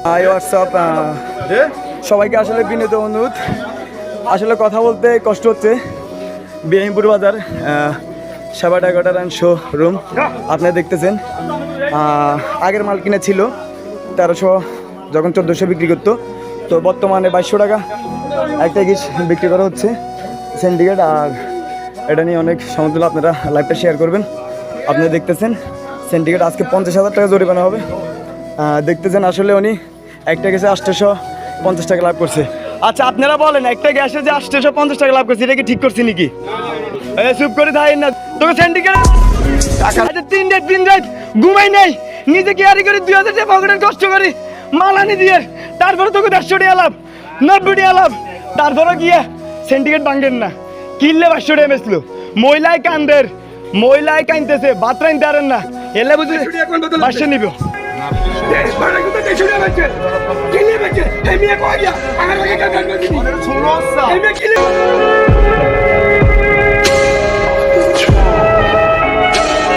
WhatsApp সবাইকে আসলে বিনীত অনুরোধ, আসলে কথা বলতে কষ্ট হচ্ছে। বিহাইমপুর বাজার সেবা টাকাটার শোরুম আপনারা দেখতেছেন। আগের মাল কিনে ছিল 1300, যখন 1400 বিক্রি করতো, তো বর্তমানে 2200 টাকা একটা গিস বিক্রি করা হচ্ছে সিন্ডিকেট। আর এটা নিয়ে অনেক সমতুল্য, আপনারা লাইভটা শেয়ার করবেন। আপনারা দেখতেছেন সিন্ডিকেট আজকে 50,000 টাকা জরিমানা হবে। দেখতেছেন আসলে উনি একটা গ্যাসে 850 টাকা লাভ করছে। আচ্ছা আপনারা বলেন, একটা গ্যাসে যে 850 টাকা লাভ করছে, এটা কি ঠিক করছে নাকি? চুপ করে থাকেন না, তোকে সিন্ডিকেট 3 রাত ঘুমাই নাই, নিজে কেয়ারি করে 2000 টাকা পকেটের কষ্ট করি মাল আনি দিয়ে, তারপরে তোকে 150 টাকা লাভ, 90 টাকা লাভ, তারপরে গিয়ে সিন্ডিকেট ভাঙেন না, কিনলে 500 টাকা বেচল। মহিলায় কান্দের, মহিলায় কানতেছে, ভাত রাইনতে পারেন না, এলে বুঝি 500 নিব। কিনে বেচে এই মেয়ে কই দিয়া আমার লাগে কাজ করছি।